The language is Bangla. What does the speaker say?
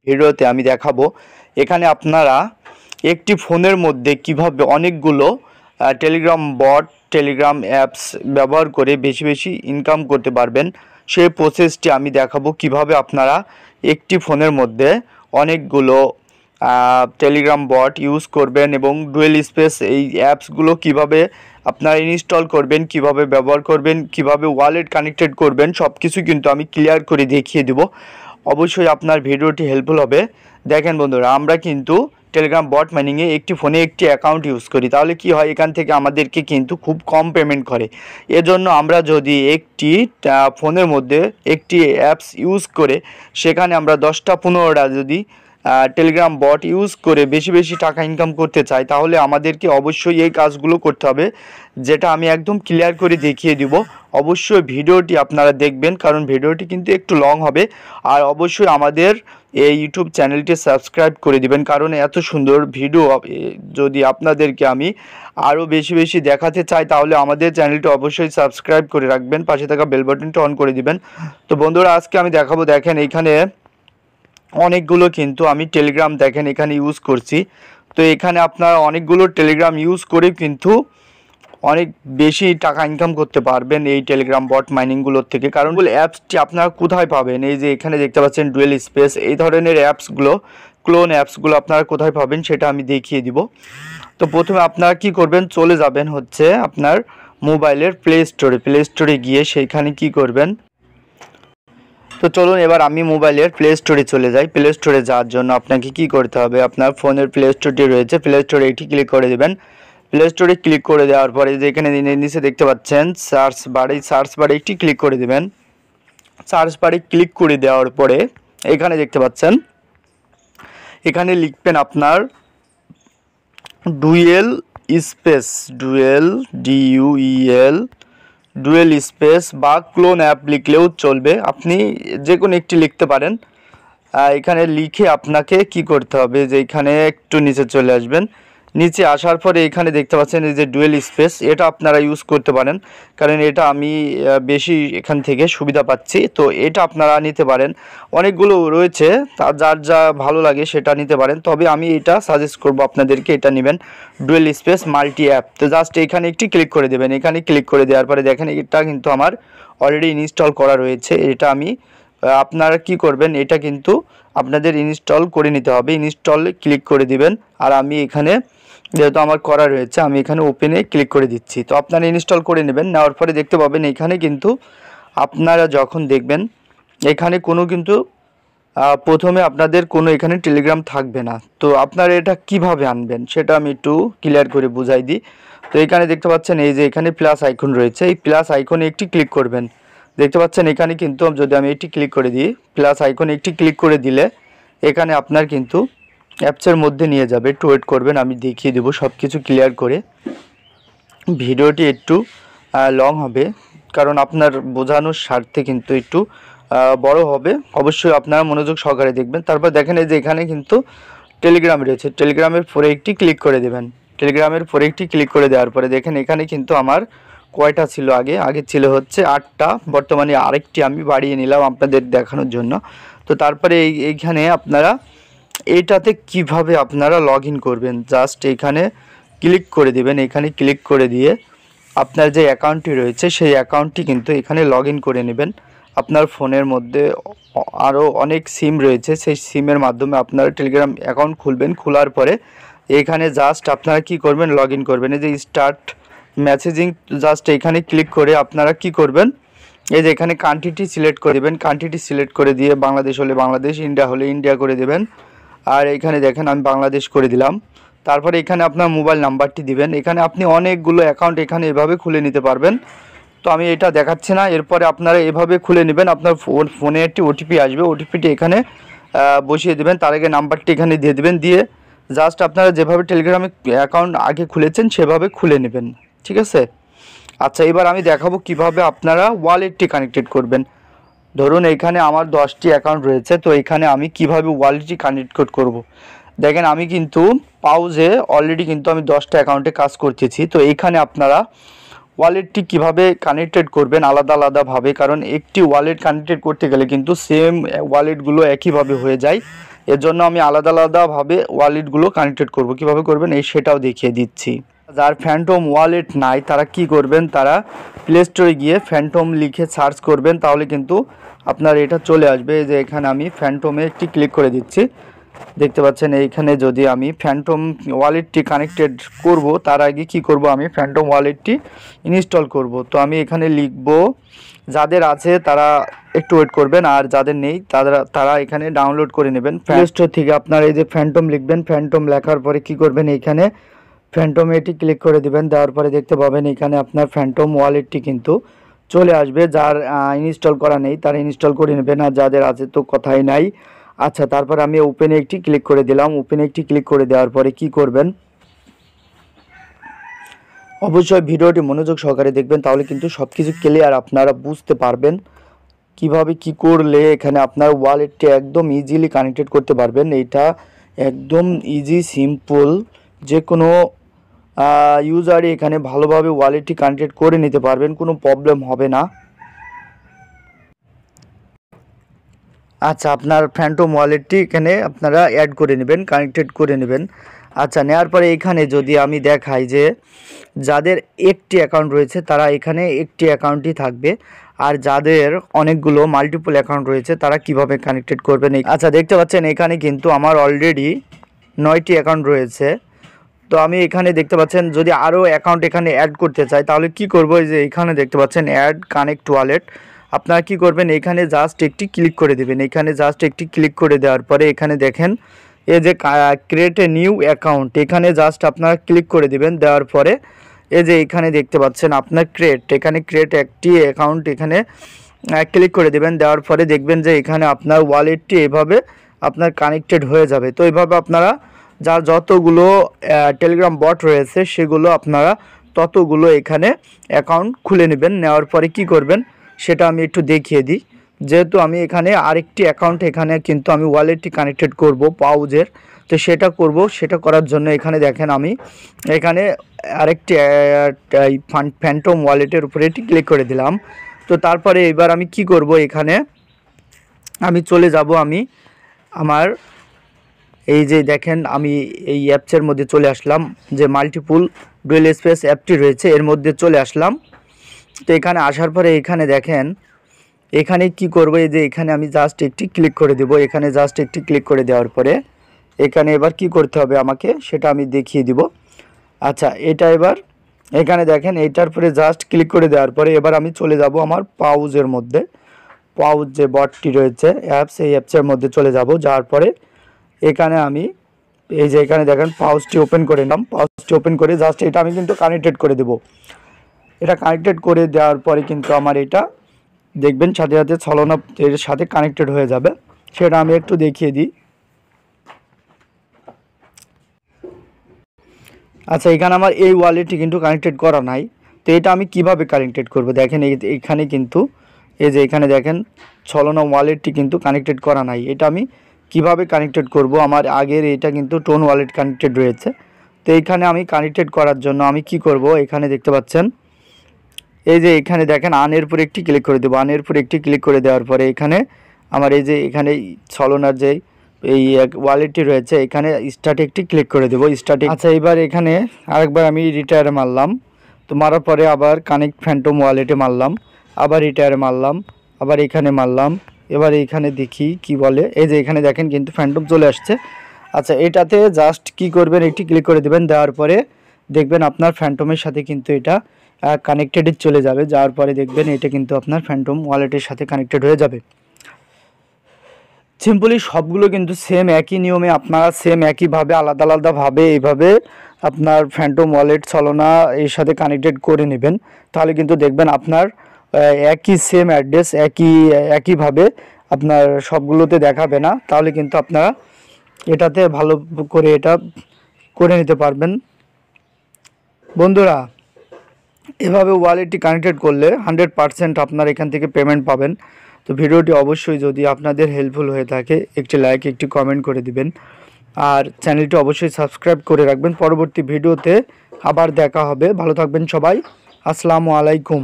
ভিডিওতে আমি দেখাবো এখানে আপনারা একটি ফোনের মধ্যে কিভাবে অনেকগুলো টেলিগ্রাম বট টেলিগ্রাম অ্যাপস ব্যবহার করে বেশি বেশি ইনকাম করতে পারবেন। সেই প্রসেসটি আমি দেখাবো কিভাবে আপনারা একটি ফোনের মধ্যে অনেকগুলো টেলিগ্রাম বট ইউজ করবেন এবং ডুয়েল স্পেস এই অ্যাপসগুলো কিভাবে আপনারা ইনস্টল করবেন, কিভাবে ব্যবহার করবেন, কিভাবে ওয়ালেট কানেক্টেড করবেন, সব কিছু কিন্তু আমি ক্লিয়ার করে দেখিয়ে দেব। অবশ্যই আপনার ভিডিওটি হেল্পফুল হবে। দেখেন বন্ধুরা, আমরা কিন্তু টেলিগ্রাম বট মাইনিংয়ে একটি ফোনে একটি অ্যাকাউন্ট ইউজ করি, তাহলে কি হয়, এখান থেকে আমাদেরকে কিন্তু খুব কম পেমেন্ট করে। এজন্য আমরা যদি একটি ফোনের মধ্যে একটি অ্যাপস ইউজ করে সেখানে আমরা 10টা 15টা যদি টেলিগ্রাম বট ইউজ করে বেশি বেশি টাকা ইনকাম করতে চাই, তাহলে আমাদেরকে অবশ্যই এই কাজগুলো করতে হবে, যেটা আমি একদম ক্লিয়ার করে দেখিয়ে দিব। অবশ্যই ভিডিওটি আপনারা দেখবেন, কারণ ভিডিওটি কিন্তু একটু লং হবে। আর অবশ্যই আমাদের এই ইউটিউব চ্যানেলটি সাবস্ক্রাইব করে দিবেন, কারণ এত সুন্দর ভিডিও যদি আপনাদেরকে আমি আরও বেশি বেশি দেখাতে চাই, তাহলে আমাদের চ্যানেলটি অবশ্যই সাবস্ক্রাইব করে রাখবেন, পাশে থাকা বেল বাটনটা অন করে দিবেন। তো বন্ধুরা, আজকে আমি দেখাবো, দেখেন এইখানে অনেকগুলো কিন্তু আমি টেলিগ্রাম দেখেন এখানে ইউজ করছি। তো এখানে আপনারা অনেকগুলো টেলিগ্রাম ইউজ করে কিন্তু অনেক বেশি টাকা ইনকাম করতে পারবেন এই টেলিগ্রাম বট মাইনিংগুলোর থেকে। কারণ অ্যাপসটি আপনারা কোথায় পাবেন, এই যে এখানে দেখতে পাচ্ছেন ডুয়েল স্পেস, এই ধরনের অ্যাপসগুলো, ক্লোন অ্যাপসগুলো আপনারা কোথায় পাবেন সেটা আমি দেখিয়ে দিব। তো প্রথমে আপনারা কি করবেন, চলে যাবেন হচ্ছে আপনার মোবাইলের প্লে স্টোরে গিয়ে সেইখানে কি করবেন। তো চলুন এবার আমি মোবাইলের প্লে স্টোরে চলে যাই। প্লে স্টোরে যাওয়ার জন্য আপনাকে কি করতে হবে, আপনার ফোনের প্লে স্টোরটি রয়েছে, প্লে স্টোরে এটি ক্লিক করে দেবেন। প্লে স্টোরে ক্লিক করে দেওয়ার পরে যে এখানে নিচে দেখতে পাচ্ছেন সার্চ বারে একটি ক্লিক করে দেবেন। সার্চ বারে ক্লিক করে দেওয়ার পরে এখানে দেখতে পাচ্ছেন, এখানে লিখবেন আপনার ডুয়েল স্পেস বা ক্লোন অ্যাপ লিখলেও চলবে, আপনি যে কোনো একটি লিখতে পারেন। এখানে লিখে আপনাকে কি করতে হবে, যে এখানে একটু নিচে চলে আসবেন। নিচে আসার পরে এখানে দেখতে পাচ্ছেন এই যে ডুয়েল স্পেস, এটা আপনারা ইউজ করতে পারেন, কারণ এটা আমি বেশি এখান থেকে সুবিধা পাচ্ছি। তো এটা আপনারা নিতে পারেন, অনেকগুলো রয়েছে, যার যা ভালো লাগে সেটা নিতে পারেন, তবে আমি এটা সাজেস্ট করব আপনাদেরকে, এটা নেবেন ডুয়েল স্পেস মাল্টি অ্যাপ। তো জাস্ট এখানে একটি ক্লিক করে দেবেন। এখানে ক্লিক করে দেওয়ার পরে দেখেন এটা কিন্তু আমার অলরেডি ইনস্টল করা রয়েছে। এটা আমি আপনারা কি করবেন, এটা কিন্তু আপনাদের ইনস্টল করে নিতে হবে। ইনস্টলে ক্লিক করে দিবেন, আর আমি এখানে যেহেতু আমার করা রয়েছে আমি এখানে ওপেনে ক্লিক করে দিচ্ছি। তো আপনারা ইনস্টল করে নেবেন। নেওয়ার পরে দেখতে পাবেন এখানে কিন্তু আপনারা যখন দেখবেন এখানে কোনো কিন্তু প্রথমে আপনাদের কোনো এখানে টেলিগ্রাম থাকবে না। তো আপনারা এটা কিভাবে আনবেন সেটা আমি একটু ক্লিয়ার করে বুঝাই দিই। তো এখানে দেখতে পাচ্ছেন এই যে এখানে প্লাস আইকন রয়েছে, এই প্লাস আইকনে একটি ক্লিক করবেন। দেখতে পাচ্ছেন এখানে কিন্তু যদি আমি এটি ক্লিক করে দিই, প্লাস আইকনে একটি ক্লিক করে দিলে এখানে আপনার কিন্তু অ্যাপসের মধ্যে নিয়ে যাবে। একটু ওয়েট করবেন, আমি দেখিয়ে দেবো সব কিছু ক্লিয়ার করে। ভিডিওটি একটু লং হবে, কারণ আপনার বোঝানোর স্বার্থে কিন্তু একটু বড় হবে। অবশ্যই আপনারা মনোযোগ সহকারে দেখবেন। তারপর দেখেন এই যে এখানে কিন্তু টেলিগ্রাম রয়েছে, টেলিগ্রামের পরে একটি ক্লিক করে দেবেন। টেলিগ্রামের পরে একটি ক্লিক করে দেওয়ার পরে দেখেন এখানে কিন্তু আমার কয়টা ছিল, আগে ছিল হচ্ছে 8টা, বর্তমানে আরেকটি আমি বাড়িয়ে নিলাম আপনাদের দেখানোর জন্য। তো তারপরে এইখানে আপনারা এইটাতে কিভাবে আপনারা লগ ইন করবেন, জাস্ট এখানে ক্লিক করে দিবেন। এখানে ক্লিক করে দিয়ে আপনার যে অ্যাকাউন্টটি রয়েছে সেই অ্যাকাউন্টটি কিন্তু এখানে লগ ইন করে নেবেন। আপনার ফোনের মধ্যে আরও অনেক সিম রয়েছে, সেই সিমের মাধ্যমে আপনারা টেলিগ্রাম অ্যাকাউন্ট খুলবেন। খোলার পরে এখানে জাস্ট আপনারা কি করবেন, লগ ইন করবেন। এই যে স্টার্ট মেসেজিং, জাস্ট এখানে ক্লিক করে আপনারা কি করবেন, এই যে এখানে কান্ট্রিটি সিলেক্ট করে দেবেন। কান্ট্রিটি সিলেক্ট করে দিয়ে বাংলাদেশ হলে বাংলাদেশ, ইন্ডিয়া হলে ইন্ডিয়া করে দেবেন। আর এখানে দেখেন আমি বাংলাদেশ করে দিলাম। তারপরে এখানে আপনার মোবাইল নাম্বারটি দিবেন। এখানে আপনি অনেকগুলো অ্যাকাউন্ট এখানে এভাবে খুলে নিতে পারবেন। তো আমি এটা দেখাচ্ছি না, এরপরে আপনারা এভাবে খুলে নেবেন। আপনার ফোনে একটি ওটিপি আসবে, ওটিপিটি এখানে বসিয়ে দেবেন। তার আগে নাম্বারটি এখানে দিয়ে দেবেন, দিয়ে জাস্ট আপনারা যেভাবে টেলিগ্রামে অ্যাকাউন্ট আগে খুলেছেন সেভাবে খুলে নেবেন, ঠিক আছে। আচ্ছা, এবার আমি দেখাবো কিভাবে আপনারা ওয়ালেটটি কানেক্টেড করবেন। ধরুন এখানে আমার 10টি অ্যাকাউন্ট রয়েছে, তো এখানে আমি কিভাবে ওয়ালেটটি কানেক্ট করব। দেখেন আমি কিন্তু পাউজে অলরেডি কিন্তু আমি 10টা অ্যাকাউন্টে কাজ করতেছি। তো এইখানে আপনারা ওয়ালেটটি কিভাবে কানেক্টেড করবেন আলাদা আলাদাভাবে, কারণ একটি ওয়ালেট কানেক্টেড করতে গেলে কিন্তু সেম ওয়ালেটগুলো একইভাবে হয়ে যায়। এর জন্য আমি আলাদা আলাদাভাবে ওয়ালেটগুলো কানেক্টেড করব। কিভাবে করবেন সেটাও দেখিয়ে দিচ্ছি। যার ফ্যান্টম ওয়ালেট নাই তারা কি করবেন, তারা প্লে স্টোরে গিয়ে ফ্যান্টম লিখে সার্চ করবেন, তাহলে কিন্তু আপনার এটা চলে আসবে। এই যে এখানে আমি ফ্যান্টমে একটি ক্লিক করে দিচ্ছি, দেখতে পাচ্ছেন। এইখানে যদি আমি ফ্যান্টম ওয়ালেটটি কানেক্টেড করব, তার আগে কি করব, আমি ফ্যান্টম ওয়ালেটটি ইনস্টল করব। তো আমি এখানে লিখব, যাদের আছে তারা একটু ওয়েট করবেন, আর যাদের নেই তারা এখানে ডাউনলোড করে নেবেন প্লে স্টোর থেকে। আপনার এই যে ফ্যান্টম লিখবেন, ফ্যান্টম লেখার পরে কি করবেন, এইখানে ফ্যান্টমে এটি ক্লিক করে দিবেন। দেওয়ার পরে দেখতে পাবেন এখানে আপনার ফ্যান্টম ওয়ালেটটি কিন্তু চলে আসবে। যার ইনস্টল করা নেই তারা ইনস্টল করে নেবেন, আর যাদের আছে তো কথাই নাই। আচ্ছা, তারপর আমি ওপেনে একটি ক্লিক করে দিলাম। ওপেনে একটি ক্লিক করে দেওয়ার পরে কি করবেন, অবশ্যই ভিডিওটি মনোযোগ সহকারে দেখবেন, তাহলে কিন্তু সব কিছু ক্লিয়ার আপনারা বুঝতে পারবেন কিভাবে কি করলে এখানে আপনার ওয়ালেটটি একদম ইজিলি কানেক্টেড করতে পারবেন। এটা একদম ইজি সিম্পল, যে কোনো ইউজারই এখানে ভালোভাবে ওয়ালেটটি কানেক্টেড করে নিতে পারবেন, কোনো প্রবলেম হবে না। আচ্ছা, আপনার ফ্যান্টম ওয়ালেটটি এখানে আপনারা অ্যাড করে নেবেন, কানেক্টেড করে নেবেন। আচ্ছা, নেওয়ার পরে এখানে যদি আমি দেখাই যে যাদের একটি অ্যাকাউন্ট রয়েছে তারা এখানে একটি অ্যাকাউন্টই থাকবে, আর যাদের অনেকগুলো মাল্টিপল অ্যাকাউন্ট রয়েছে তারা কিভাবে কানেক্টেড করবেন। আচ্ছা, দেখতে পাচ্ছেন এখানে কিন্তু আমার অলরেডি 9টি অ্যাকাউন্ট রয়েছে। তো আমি এখানে দেখতে পাচ্ছেন যদি আরও অ্যাকাউন্ট এখানে অ্যাড করতে চাই তাহলে কি করব, এই যে এখানে দেখতে পাচ্ছেন অ্যাড কানেক্ট ওয়ালেট। আপনারা কি করবেন, এখানে জাস্ট একটি ক্লিক করে দেবেন। এখানে জাস্ট একটি ক্লিক করে দেওয়ার পরে এখানে দেখেন এই যে ক্রিয়েট এ নিউ অ্যাকাউন্ট, এখানে জাস্ট আপনারা ক্লিক করে দেবেন। দেওয়ার পরে এই যে এখানে দেখতে পাচ্ছেন আপনার এখানে ক্রিয়েট একটি অ্যাকাউন্ট, এখানে ক্লিক করে দেবেন। দেওয়ার পরে দেখবেন যে এখানে আপনার ওয়ালেটটি এভাবে আপনার কানেক্টেড হয়ে যাবে। তো এইভাবে আপনারা যার যতগুলো টেলিগ্রাম বট রয়েছে সেগুলো আপনারা ততগুলো এখানে অ্যাকাউন্ট খুলে নেবেন। নেওয়ার পরে কি করবেন সেটা আমি একটু দেখিয়ে দিই। যেহেতু আমি এখানে আরেকটি অ্যাকাউন্ট এখানে কিন্তু আমি ওয়ালেটটি কানেক্টেড করব পাউজের, তো সেটা করার জন্য এখানে দেখেন আমি এখানে আরেকটি ফ্যান্টম ওয়ালেটের উপরে এটি ক্লিক করে দিলাম। তো তারপরে এবার আমি কি করব, এখানে আমি চলে যাব, আমি আমার এই যে দেখেন আমি এই অ্যাপসের মধ্যে চলে আসলাম, যে মাল্টিপুল ডুয়েল স্পেস অ্যাপটি রয়েছে এর মধ্যে চলে আসলাম। তো এখানে আসার পরে এখানে দেখেন এখানে কি করব, এই যে এখানে আমি জাস্ট একটি ক্লিক করে দেব। এখানে জাস্ট একটি ক্লিক করে দেওয়ার পরে এখানে এবার কি করতে হবে আমাকে সেটা আমি দেখিয়ে দিব। আচ্ছা, এটা এবার এখানে দেখেন এইটার পরে জাস্ট ক্লিক করে দেওয়ার পরে এবার আমি চলে যাব আমার পাউজের মধ্যে। পাউজ যে বটটি রয়েছে অ্যাপস, এই অ্যাপসের মধ্যে চলে যাব। যাওয়ার পরে এখানে আমি এই যে এখানে দেখেন পাউজটি ওপেন করে নিলাম। পাউজটি ওপেন করে জাস্ট এটা আমি কিন্তু কানেক্টেড করে দেব। এটা কানেক্টেড করে দেওয়ার পরে কিন্তু আমার এটা দেখবেন সাথে সাথে ছলনা এর সাথে কানেক্টেড হয়ে যাবে। সেটা আমি একটু দেখিয়ে দিই। আচ্ছা, এখানে আমার এই ওয়ালেটটি কিন্তু কানেক্টেড করা নাই, তো এটা আমি কিভাবে কানেক্টেড করব, দেখেন এইখানে কিন্তু এই যে এখানে দেখেন ছলনা ওয়ালেটটি কিন্তু কানেক্টেড করা নাই। এটা আমি কিভাবে কানেক্টেড করব, আমার আগের এটা কিন্তু টোন ওয়ালেট কানেক্টেড রয়েছে। তো এইখানে আমি কানেক্টেড করার জন্য আমি কি করব, এখানে দেখতে পাচ্ছেন এই যে এখানে দেখেন আনের উপরে একটি ক্লিক করে দেবো। আনের উপরে একটি ক্লিক করে দেওয়ার পরে এখানে আমার এই যে এখানে ছলনার যে এই ওয়ালেটটি রয়েছে এখানে স্টার্টে একটি ক্লিক করে দেবো, স্টার্টে। আচ্ছা, এবার এখানে আরেকবার আমি রিটায়ারে মারলাম। তো মারার পরে আবার কানেক্ট ফ্যান্টম ওয়ালেটে মারলাম, আবার রিটায়ারে মারলাম, আবার এখানে মারলাম। এবার এইখানে দেখি কি বলে, এই যে এখানে দেখেন কিন্তু ফ্যান্টম চলে আসছে। আচ্ছা, এটাতে জাস্ট কি করবেন, একটি ক্লিক করে দেবেন। দেওয়ার পরে দেখবেন আপনার ফ্যান্টমের সাথে কিন্তু এটা কানেক্টেড চলে যাবে। যাওয়ার পরে দেখবেন এটা কিন্তু আপনার ফ্যান্টম ওয়ালেটের সাথে কানেক্টেড হয়ে যাবে। সিম্পলি সবগুলো কিন্তু সেম একই নিয়মে আপনারা সেম একইভাবে আলাদা আলাদাভাবে এইভাবে আপনার ফ্যান্টম ওয়ালেট ছলনা এর সাথে কানেক্টেড করে নেবেন। তাহলে কিন্তু দেখবেন আপনার একই সেম অ্যাড্রেস একইভাবে আপনার সবগুলোতে দেখাবে না। তাহলে কিন্তু আপনারা এটাতে ভালো করে এটা করে নিতে পারবেন। বন্ধুরা, এভাবে ওয়ালেটটি কানেক্টেড করলে 100% আপনার এখান থেকে পেমেন্ট পাবেন। তো ভিডিওটি অবশ্যই যদি আপনাদের হেল্পফুল হয়ে থাকে একটি লাইক একটি কমেন্ট করে দিবেন, আর চ্যানেলটি অবশ্যই সাবস্ক্রাইব করে রাখবেন। পরবর্তী ভিডিওতে আবার দেখা হবে। ভালো থাকবেন সবাই। আসসালামু আলাইকুম।